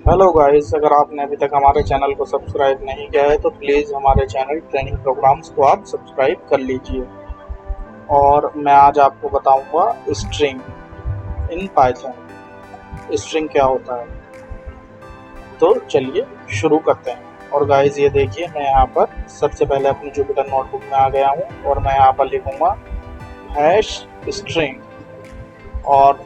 Hello guys, अगर आपने अभी तक हमारे चैनल को सब्सक्राइब नहीं किया है तो प्लीज़ हमारे चैनल ट्रेनिंग प्रोग्राम्स को आप सब्सक्राइब कर लीजिए। और मैं आज आपको बताऊंगा स्ट्रिंग इन पाइथन। स्ट्रिंग क्या होता है, तो चलिए शुरू करते हैं। और गाइस ये देखिए, मैं यहाँ पर सबसे पहले अपनी जुपिटर नोटबुक में आ गया हूँ और मैं यहाँ पर लिखूंगा हैश स्ट्रिंग। और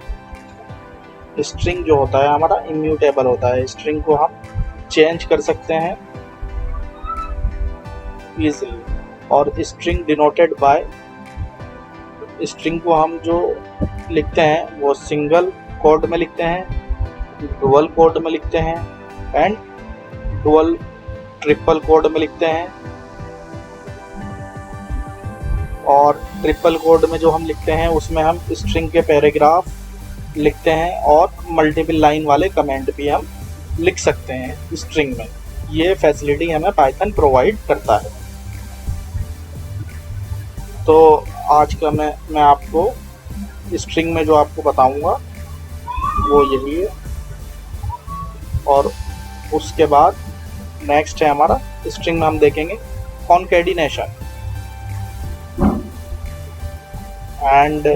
स्ट्रिंग जो होता है हमारा इम्यूटेबल होता है। स्ट्रिंग को हम चेंज कर सकते हैं इजीली। और स्ट्रिंग डिनोटेड बाय, स्ट्रिंग को हम जो लिखते हैं वो सिंगल कोड में लिखते हैं, डुअल कोड में लिखते हैं एंड डुअल ट्रिपल कोड में लिखते हैं। और ट्रिपल कोड में जो हम लिखते हैं उसमें हम स्ट्रिंग के पैराग्राफ लिखते हैं और मल्टीपल लाइन वाले कमेंट भी हम लिख सकते हैं स्ट्रिंग में। ये फैसिलिटी हमें पाइथन प्रोवाइड करता है। तो आज का मैं आपको स्ट्रिंग में जो आपको बताऊंगा वो यही है। और उसके बाद नेक्स्ट है हमारा स्ट्रिंग में हम देखेंगे कॉन्कैटिनेशन एंड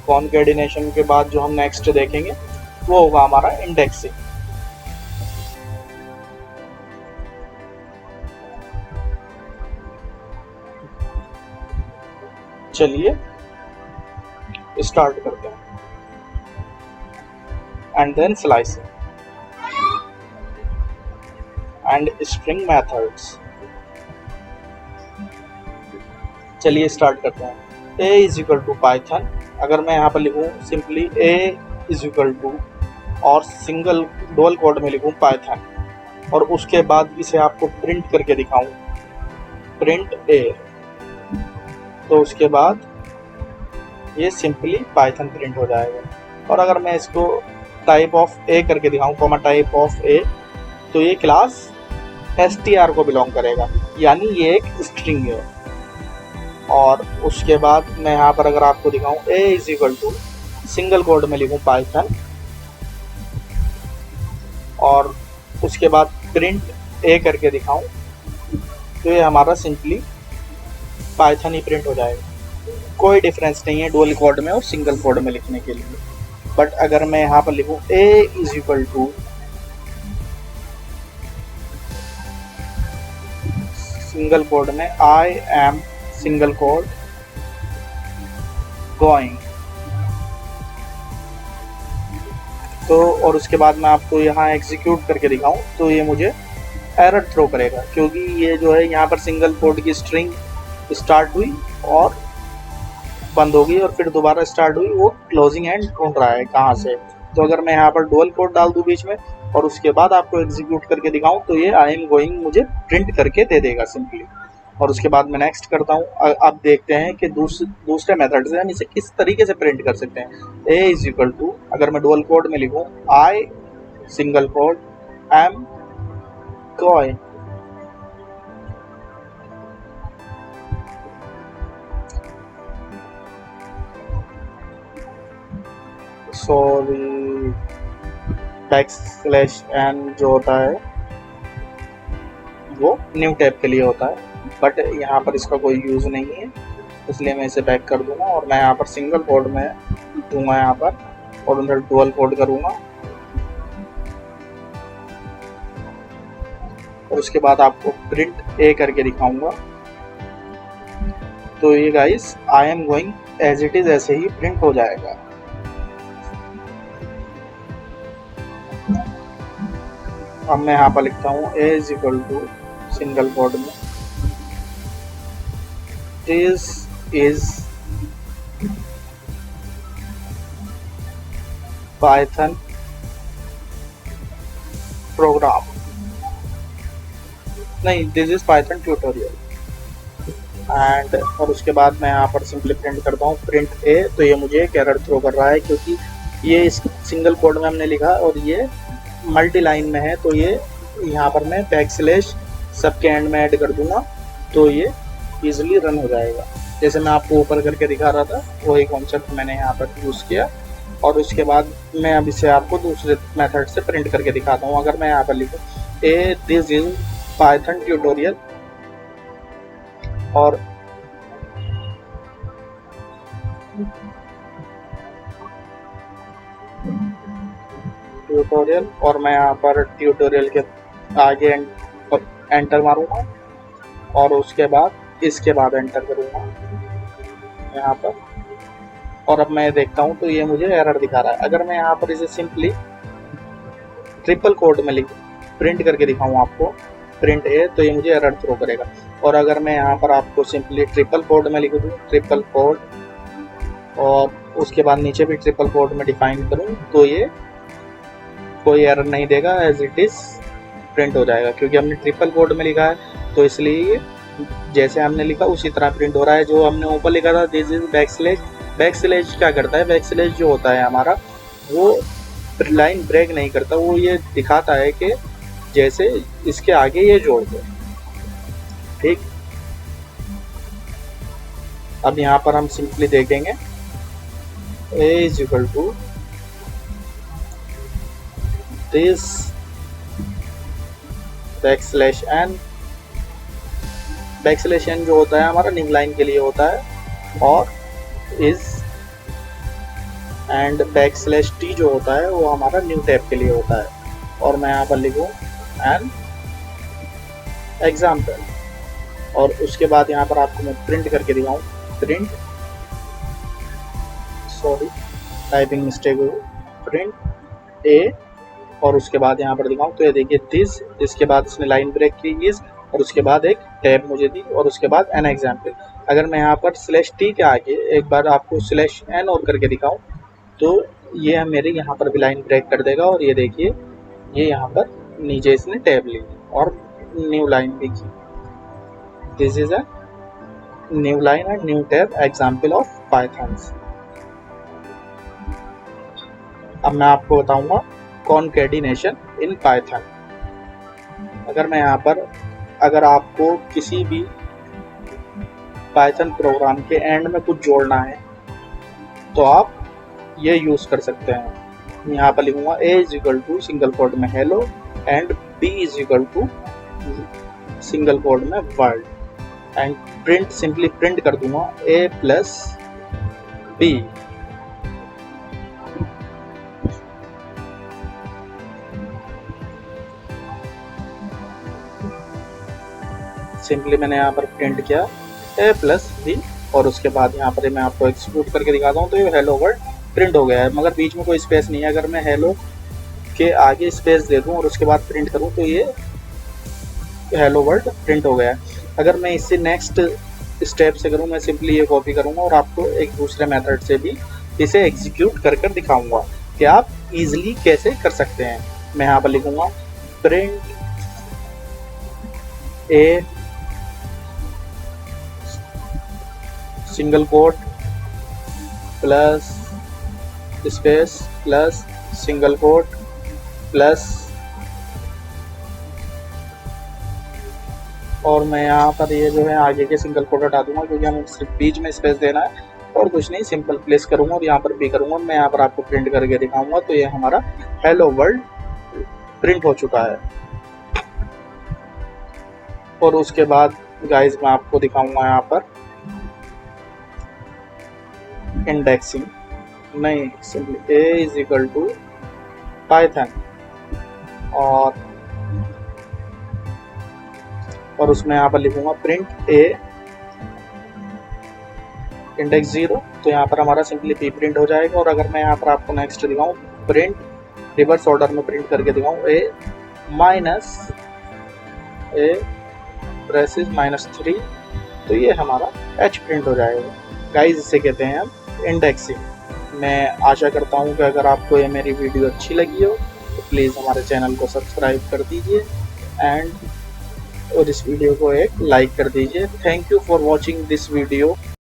कॉन्कैटिनेशन के बाद जो हम नेक्स्ट देखेंगे वो होगा हमारा इंडेक्सिंग। चलिए स्टार्ट करते हैं। And then slicing and string methods. चलिए स्टार्ट करते हैं। a is equal to Python, अगर मैं यहाँ पर लिखूँ simply a is equal to और सिंगल डुअल कोड में लिखूँ पाइथन और उसके बाद इसे आपको प्रिंट करके दिखाऊँ प्रिंट a, तो उसके बाद ये सिंपली पाइथन प्रिंट हो जाएगा। और अगर मैं इसको टाइप ऑफ ए करके दिखाऊँ कॉमा टाइप ऑफ ए, तो ये क्लास str को बिलोंग करेगा, यानी ये एक स्ट्रिंग है। और उसके बाद मैं यहाँ पर अगर आपको दिखाऊँ a is equal to single quote में लिखूँ पाइथन और उसके बाद प्रिंट a करके दिखाऊँ, तो ये हमारा सिंपली पाइथन ही प्रिंट हो जाएगा। कोई डिफरेंस नहीं है डुअल कोड में और सिंगल कोड में लिखने के लिए। बट अगर मैं यहाँ पर लिखूँ a is equal to single quote में I am single quote going, तो और उसके बाद मैं आपको यहाँ एग्जीक्यूट करके दिखाऊं तो ये मुझे एरर थ्रो करेगा, क्योंकि ये जो है यहाँ पर सिंगल कोड की स्ट्रिंग स्टार्ट हुई और बंद हो गई और फिर दोबारा स्टार्ट हुई, वो क्लोजिंग एंड ढूंढ रहा है कहाँ से। तो अगर मैं यहाँ पर डुअल कोड डाल दूँ बीच में और उसके बाद आपको एग्जीक्यूट करके दिखाऊं तो ये आई एम गोइंग मुझे प्रिंट करके दे देगा सिंपली। और उसके बाद मैं नेक्स्ट करता हूँ। अब देखते हैं कि दूसरे मेथड से हम इसे किस तरीके से प्रिंट कर सकते हैं। a इज इक्वल टू, अगर मैं डुअल कोड में लिखूँ I single quote am going, sorry backslash n जो होता है वो न्यू टैब के लिए होता है, बट यहाँ पर इसका कोई यूज़ नहीं है, इसलिए मैं इसे बैक कर दूंगा और मैं यहाँ पर सिंगल कोड में दूंगा यहाँ पर और उधर डुअल कोड करूँगा। और उसके बाद आपको प्रिंट ए करके दिखाऊंगा, तो ये guys I am going as it is ऐसे ही प्रिंट हो जाएगा। अब मैं यहाँ पर लिखता हूँ a is equal to single quote में दिस इज पाइथन प्रोग्राम, नहीं this is Python tutorial end. और उसके बाद मैं यहाँ पर सिंपली प्रिंट करता हूँ प्रिंट ए, तो ये मुझे एक एरर थ्रो कर रहा है क्योंकि ये इस सिंगल कोड में हमने लिखा और ये मल्टी लाइन में है, तो ये यहाँ पर मैं बैकस्लैश सबके एंड में ऐड कर दूंगा तो ये इजीली रन हो जाएगा। जैसे मैं आपको ऊपर करके दिखा रहा था वही कॉन्सेप्ट मैंने यहाँ पर यूज़ किया। और उसके बाद मैं अब इसे आपको दूसरे मेथड से प्रिंट करके दिखाता हूँ। अगर मैं यहाँ पर लिखूँ दिस इज पाइथन ट्यूटोरियल और मैं यहाँ पर ट्यूटोरियल के आगे एंटर मारूंगा और उसके बाद इसके बाद एंटर करूंगा यहाँ पर। और अब मैं देखता हूँ तो ये मुझे एरर दिखा रहा है। अगर मैं यहाँ पर इसे सिंपली ट्रिपल कोड में लिख प्रिंट करके दिखाऊँ आपको प्रिंट ए, तो ये मुझे एरर थ्रो करेगा। और अगर मैं यहाँ पर आपको सिंपली ट्रिपल कोड में लिख दूँ ट्रिपल कोड और उसके बाद नीचे भी ट्रिपल कोड में डिफाइन करूँ तो ये कोई एरर नहीं देगा, एज इट इज़ प्रिंट हो जाएगा। क्योंकि हमने ट्रिपल कोड में लिखा है तो इसलिए जैसे हमने लिखा उसी तरह प्रिंट हो रहा है। जो हमने ऊपर लिखा था दिस इज बैकस्लैश क्या करता है, बैकस्लैश जो होता है हमारा वो लाइन ब्रेक नहीं करता, वो ये दिखाता है कि जैसे इसके आगे ये जोड़ दो। ठीक, अब यहाँ पर हम सिंपली देखेंगे a is equal to this backslash n जो होता है हमारा न्यू लाइन के लिए होता है, और इज एंड बैकस्लैश t जो होता है वो हमारा न्यू टैब के लिए होता है। और मैं यहाँ पर लिखूँ एन एग्जाम्पल और उसके बाद यहाँ पर आपको मैं प्रिंट करके दिखाऊँ प्रिंट, सॉरी टाइपिंग मिस्टेक हो, प्रिंट ए और उसके बाद यहाँ पर दिखाऊँ तो ये देखिए दिस, इसके बाद इसने लाइन ब्रेक की इज और उसके बाद एक टैब मुझे दी और उसके बाद एन एग्जाम्पल। अगर मैं यहाँ पर /t के आगे एक बार आपको /n और करके दिखाऊँ तो ये मेरे यहाँ पर भी लाइन ब्रेक कर देगा। और ये देखिए ये यहाँ पर नीचे इसने टैब ली और न्यू लाइन भी की, this is a new line and new tab example of Python. अब मैं आपको बताऊंगा कॉन्केटिनेशन इन पाइथन। अगर मैं यहाँ पर अगर आपको किसी भी पाइथन प्रोग्राम के एंड में कुछ जोड़ना है तो आप ये यूज़ कर सकते हैं। यहाँ पर लिखूंगा a is equal to single quote में hello and b is equal to single quote में world and print, simply print कर दूंगा a प्लस b। सिंपली मैंने यहाँ पर प्रिंट किया a प्लस b और उसके बाद यहाँ पर मैं आपको एक्सिक्यूट करके दिखाता हूँ तो ये हेलो वर्ल्ड प्रिंट हो गया है, मगर बीच में कोई स्पेस नहीं है। अगर मैं हेलो के आगे स्पेस दे दूँ और उसके बाद प्रिंट करूँ तो ये हेलो वर्ल्ड प्रिंट हो गया है। अगर मैं इससे नेक्स्ट स्टेप से करूँ, मैं सिंपली ये कॉपी करूँगा और आपको एक दूसरे मेथड से भी इसे एग्जीक्यूट कर कर दिखाऊँगा कि आप इजीली कैसे कर सकते हैं। मैं यहाँ पर लिखूँगा print a single quote plus space plus single quote plus, और मैं यहाँ पर ये जो है आगे के सिंगल कोट हटा दूंगा क्योंकि हमें सिर्फ बीच में स्पेस देना है और कुछ नहीं। सिंपल प्लेस करूँगा और यहाँ पर भी करूँगा। मैं यहाँ पर आपको प्रिंट करके दिखाऊंगा तो ये हमारा हेलो वर्ल्ड प्रिंट हो चुका है। और उसके बाद गाइस मैं आपको दिखाऊंगा यहाँ पर इंडेक्सिंग, नहीं simply a is equal to Python और उसमें यहाँ पर लिखूंगा प्रिंट a इंडेक्स 0, तो यहाँ पर हमारा सिंपली p प्रिंट हो जाएगा। और अगर मैं यहाँ पर आपको नेक्स्ट दिखाऊँ प्रिंट रिवर्स ऑर्डर में प्रिंट करके दिखाऊँ a माइनस a प्रेसिस -3, तो ये हमारा h प्रिंट हो जाएगा। गाइस इसे कहते हैं हम इंडेक्सिंग। मैं आशा करता हूँ कि अगर आपको ये मेरी वीडियो अच्छी लगी हो तो प्लीज़ हमारे चैनल को सब्सक्राइब कर दीजिए और इस वीडियो को एक लाइक कर दीजिए। Thank you for watching this video.